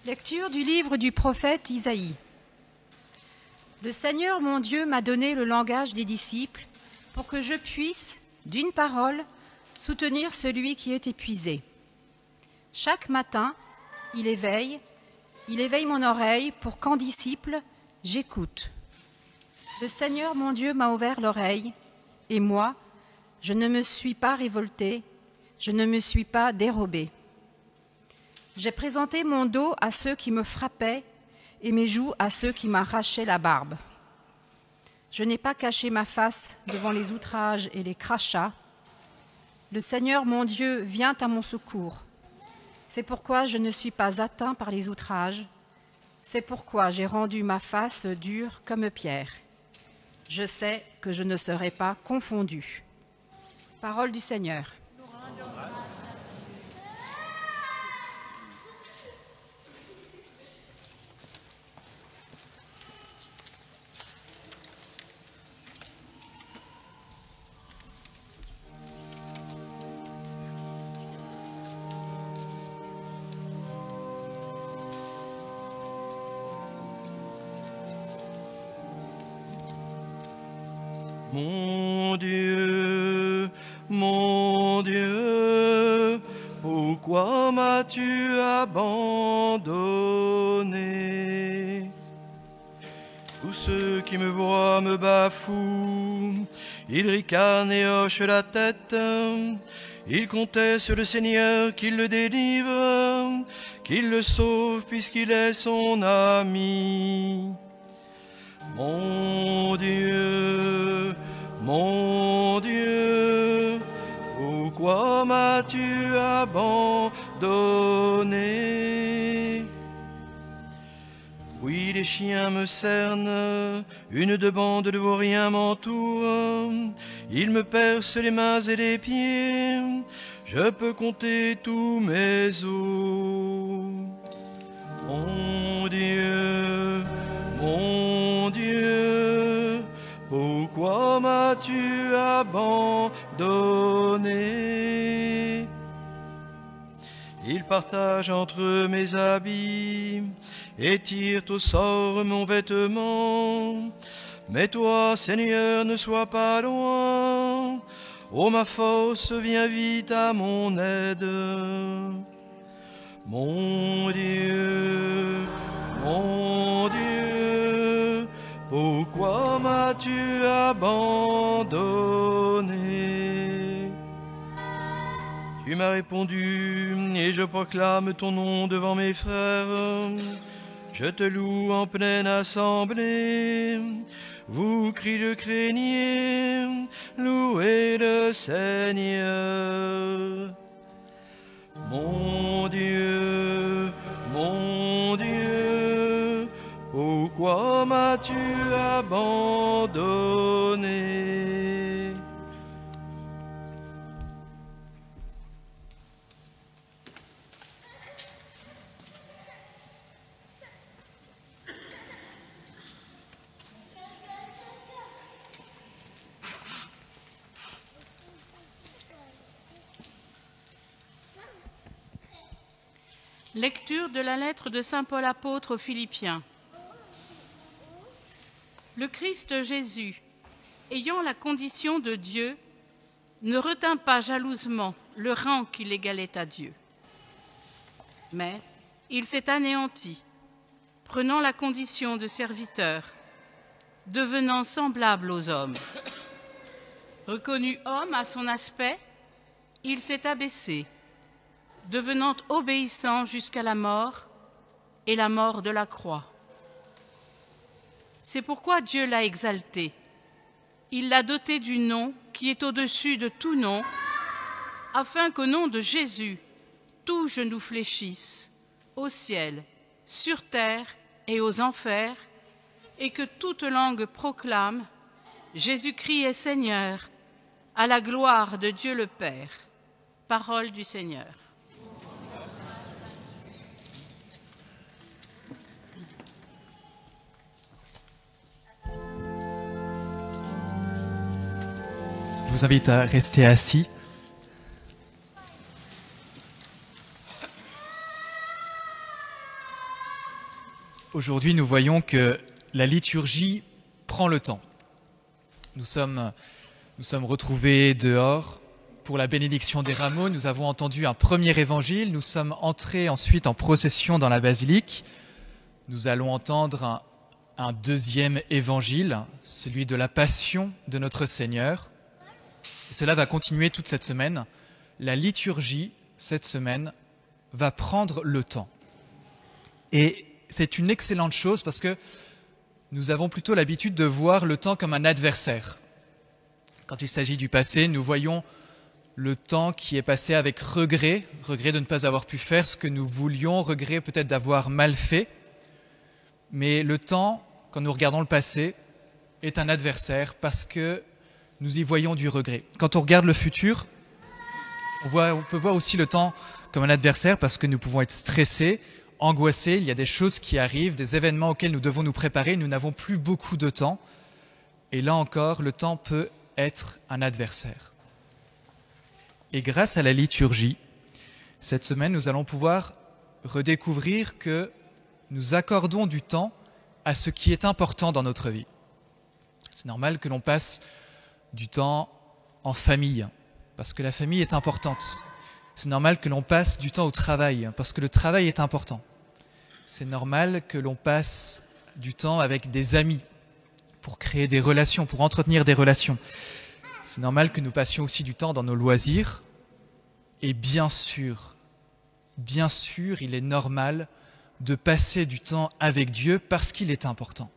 Lecture du livre du prophète Isaïe. Le Seigneur mon Dieu m'a donné le langage des disciples pour que je puisse, d'une parole, soutenir celui qui est épuisé. Chaque matin, il éveille mon oreille pour qu'en disciple, j'écoute. Le Seigneur mon Dieu m'a ouvert l'oreille, et moi, je ne me suis pas révoltée, je ne me suis pas dérobée. J'ai présenté mon dos à ceux qui me frappaient et mes joues à ceux qui m'arrachaient la barbe. Je n'ai pas caché ma face devant les outrages et les crachats. Le Seigneur mon Dieu vient à mon secours. C'est pourquoi je ne suis pas atteint par les outrages. C'est pourquoi j'ai rendu ma face dure comme pierre. Je sais que je ne serai pas confondu. Parole du Seigneur. Mon Dieu, pourquoi m'as-tu abandonné? Tous ceux qui me voient me bafouent, ils ricanent et hochent la tête. Ils comptaient sur le Seigneur qu'il le délivre, qu'il le sauve puisqu'il est son ami. Mon Dieu, pourquoi m'as-tu abandonné? Oui, les chiens me cernent, une de bande de vauriens m'entoure, ils me percent les mains et les pieds, je peux compter tous mes os. Mon Dieu, pourquoi m'as-tu abandonné? Ils partagent entre mes habits et tirent au sort mon vêtement. Mais toi, Seigneur, ne sois pas loin. Oh, ma force, viens vite à mon aide. Mon Dieu, pourquoi m'as-tu abandonné? Tu m'as répondu et je proclame ton nom devant mes frères. Je te loue en pleine assemblée. Vous, cris le craignez, louez le Seigneur. Mon Dieu, pourquoi m'as-tu abandonné? Lecture de la lettre de saint Paul apôtre aux Philippiens. Le Christ Jésus, ayant la condition de Dieu, ne retint pas jalousement le rang qui l'égalait à Dieu. Mais il s'est anéanti, prenant la condition de serviteur, devenant semblable aux hommes. Reconnu homme à son aspect, il s'est abaissé, devenant obéissant jusqu'à la mort et la mort de la croix. C'est pourquoi Dieu l'a exalté. Il l'a doté du nom qui est au-dessus de tout nom, afin qu'au nom de Jésus, tout genou fléchisse, au ciel, sur terre et aux enfers, et que toute langue proclame « Jésus-Christ est Seigneur », à la gloire de Dieu le Père. Parole du Seigneur. Je vous invite à rester assis. Aujourd'hui, nous voyons que la liturgie prend le temps. Nous sommes retrouvés dehors pour la bénédiction des rameaux. Nous avons entendu un premier évangile. Nous sommes entrés ensuite en procession dans la basilique. Nous allons entendre un deuxième évangile, celui de la passion de notre Seigneur. Et cela va continuer toute cette semaine. La liturgie, cette semaine, va prendre le temps. Et c'est une excellente chose parce que nous avons plutôt l'habitude de voir le temps comme un adversaire. Quand il s'agit du passé, nous voyons le temps qui est passé avec regret de ne pas avoir pu faire ce que nous voulions, regret peut-être d'avoir mal fait. Mais le temps, quand nous regardons le passé, est un adversaire parce que nous y voyons du regret. Quand on regarde le futur, on peut voir aussi le temps comme un adversaire parce que nous pouvons être stressés, angoissés, il y a des choses qui arrivent, des événements auxquels nous devons nous préparer, nous n'avons plus beaucoup de temps. Et là encore, le temps peut être un adversaire. Et grâce à la liturgie, cette semaine, nous allons pouvoir redécouvrir que nous accordons du temps à ce qui est important dans notre vie. C'est normal que l'on passe du temps en famille, parce que la famille est importante. C'est normal que l'on passe du temps au travail, parce que le travail est important. C'est normal que l'on passe du temps avec des amis pour créer des relations, pour entretenir des relations. C'est normal que nous passions aussi du temps dans nos loisirs. Et bien sûr, il est normal de passer du temps avec Dieu parce qu'il est important.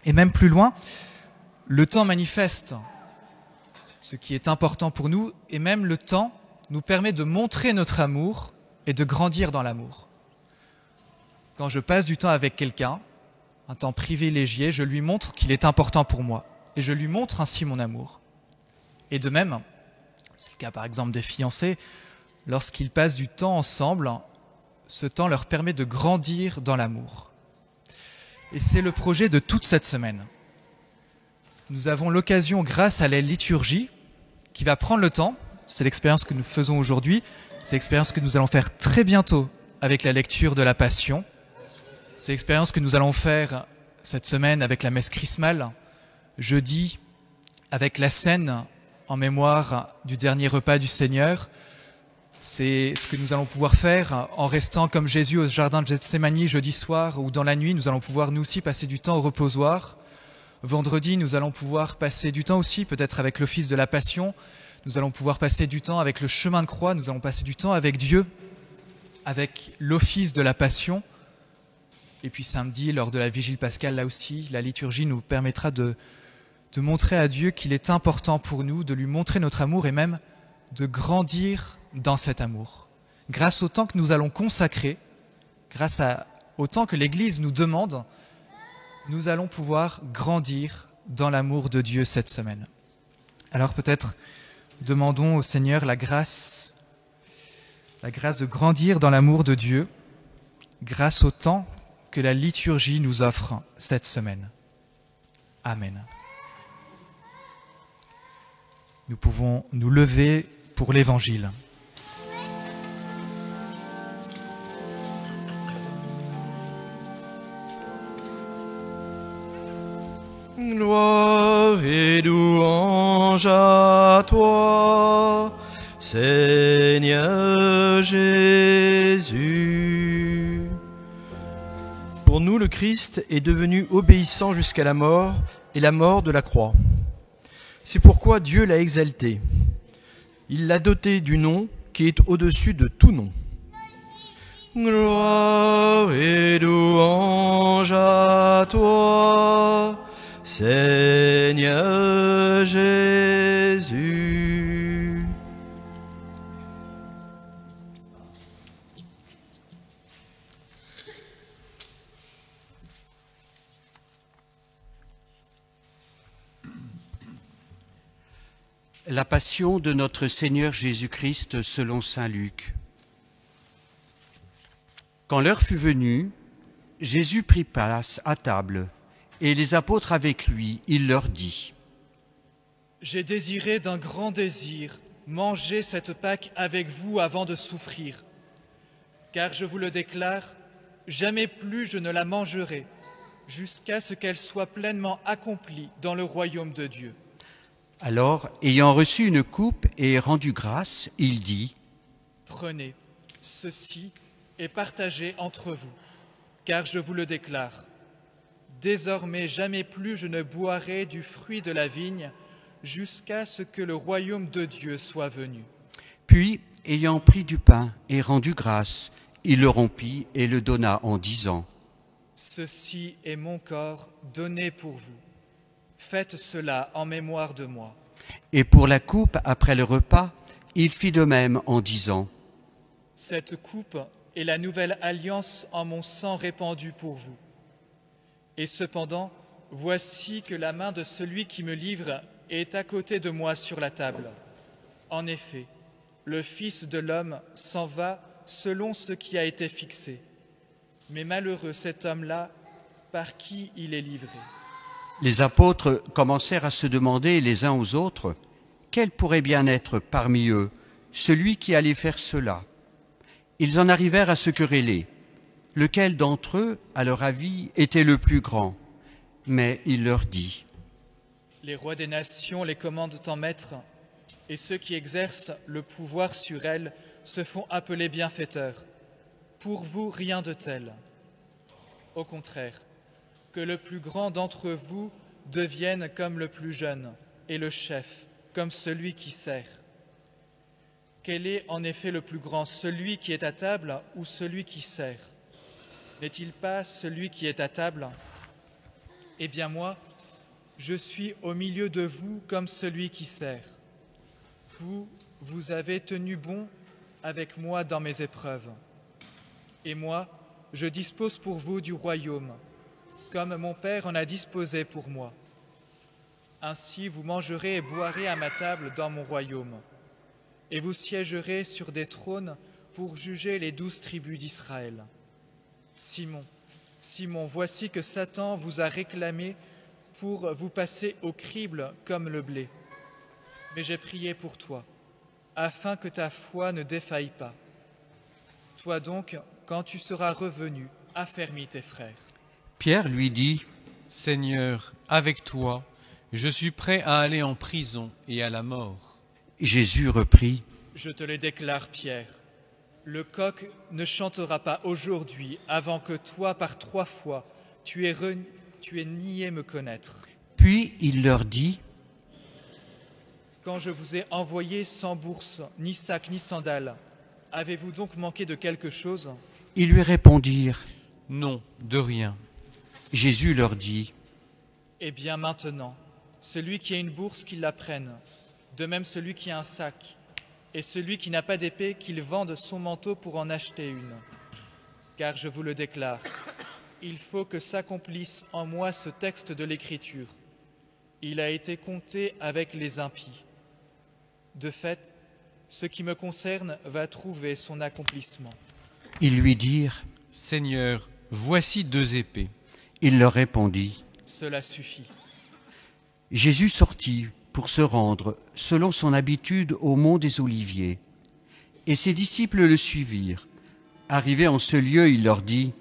Et même plus loin, le temps manifeste ce qui est important pour nous, et même le temps nous permet de montrer notre amour et de grandir dans l'amour. Quand je passe du temps avec quelqu'un, un temps privilégié, je lui montre qu'il est important pour moi, et je lui montre ainsi mon amour. Et de même, c'est le cas par exemple des fiancés, lorsqu'ils passent du temps ensemble, ce temps leur permet de grandir dans l'amour. Et c'est le projet de toute cette semaine. Nous avons l'occasion, grâce à la liturgie, qui va prendre le temps, c'est l'expérience que nous faisons aujourd'hui, c'est l'expérience que nous allons faire très bientôt avec la lecture de la Passion, c'est l'expérience que nous allons faire cette semaine avec la messe chrismale, jeudi avec la scène en mémoire du dernier repas du Seigneur. C'est ce que nous allons pouvoir faire en restant comme Jésus au jardin de Gethsémani jeudi soir, ou dans la nuit, nous allons pouvoir nous aussi passer du temps au reposoir. Vendredi, nous allons pouvoir passer du temps aussi, peut-être avec l'office de la Passion. Nous allons pouvoir passer du temps avec le chemin de croix. Nous allons passer du temps avec Dieu, avec l'office de la Passion. Et puis samedi, lors de la Vigile pascale, là aussi, la liturgie nous permettra de montrer à Dieu qu'il est important pour nous, de lui montrer notre amour et même de grandir dans cet amour. Grâce au temps que nous allons consacrer, grâce au temps que l'Église nous demande, nous allons pouvoir grandir dans l'amour de Dieu cette semaine. Alors peut-être demandons au Seigneur la grâce de grandir dans l'amour de Dieu, grâce au temps que la liturgie nous offre cette semaine. Amen. Nous pouvons nous lever pour l'Évangile. Gloire et louange à toi, Seigneur Jésus. Pour nous, le Christ est devenu obéissant jusqu'à la mort et la mort de la croix. C'est pourquoi Dieu l'a exalté. Il l'a doté du nom qui est au-dessus de tout nom. Gloire et louange à toi, Seigneur Jésus. La passion de notre Seigneur Jésus-Christ selon saint Luc. Quand l'heure fut venue, Jésus prit place à table, et les apôtres avec lui, il leur dit : J'ai désiré d'un grand désir manger cette Pâque avec vous avant de souffrir. Car je vous le déclare, jamais plus je ne la mangerai, jusqu'à ce qu'elle soit pleinement accomplie dans le royaume de Dieu. » Alors, ayant reçu une coupe et rendu grâce, il dit : « Prenez, ceci et partagez entre vous, car je vous le déclare. Désormais, jamais plus je ne boirai du fruit de la vigne, jusqu'à ce que le royaume de Dieu soit venu. » Puis, ayant pris du pain et rendu grâce, il le rompit et le donna en disant : « Ceci est mon corps donné pour vous. Faites cela en mémoire de moi. » Et pour la coupe, après le repas, il fit de même en disant : « Cette coupe est la nouvelle alliance en mon sang répandu pour vous. Et cependant, voici que la main de celui qui me livre est à côté de moi sur la table. En effet, le Fils de l'homme s'en va selon ce qui a été fixé. Mais malheureux cet homme-là par qui il est livré. » Les apôtres commencèrent à se demander les uns aux autres quel pourrait bien être parmi eux celui qui allait faire cela. Ils en arrivèrent à se quereller. Lequel d'entre eux, à leur avis, était le plus grand ? Mais il leur dit : « Les rois des nations les commandent en maître, et ceux qui exercent le pouvoir sur elles se font appeler bienfaiteurs. Pour vous, rien de tel. Au contraire, que le plus grand d'entre vous devienne comme le plus jeune, et le chef comme celui qui sert. Quel est en effet le plus grand, celui qui est à table ou celui qui sert ? N'est-il pas celui qui est à table ? Eh bien moi, je suis au milieu de vous comme celui qui sert. Vous avez tenu bon avec moi dans mes épreuves. Et moi, je dispose pour vous du royaume, comme mon Père en a disposé pour moi. Ainsi vous mangerez et boirez à ma table dans mon royaume, et vous siégerez sur des trônes pour juger les 12 tribus d'Israël. Simon, Simon, voici que Satan vous a réclamé pour vous passer au crible comme le blé. Mais j'ai prié pour toi, afin que ta foi ne défaille pas. Toi donc, quand tu seras revenu, affermis tes frères. » Pierre lui dit : « Seigneur, avec toi, je suis prêt à aller en prison et à la mort. » Jésus reprit : « Je te le déclare, Pierre, le coq ne chantera pas aujourd'hui avant que toi, par 3 fois, tu aies nié me connaître. » Puis il leur dit : « Quand je vous ai envoyé sans bourse, ni sac, ni sandales, avez-vous donc manqué de quelque chose ? » Ils lui répondirent : « Non, de rien. » Jésus leur dit : « Eh bien maintenant, celui qui a une bourse, qu'il la prenne, de même celui qui a un sac, et celui qui n'a pas d'épée, qu'il vende son manteau pour en acheter une. Car je vous le déclare, il faut que s'accomplisse en moi ce texte de l'Écriture. Il a été compté avec les impies. De fait, ce qui me concerne va trouver son accomplissement. » Ils lui dirent : « Seigneur, voici 2 épées. » Il leur répondit : « Cela suffit. » Jésus sortit pour se rendre, selon son habitude, au mont des Oliviers. Et ses disciples le suivirent. Arrivé en ce lieu, il leur dit :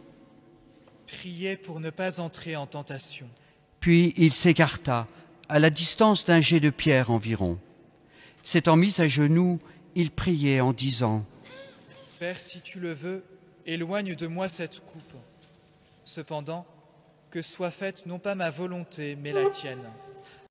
« Priez pour ne pas entrer en tentation. » Puis il s'écarta, à la distance d'un jet de pierre environ. S'étant mis à genoux, il priait en disant : « Père, si tu le veux, éloigne de moi cette coupe. Cependant, que soit faite non pas ma volonté, mais la tienne. »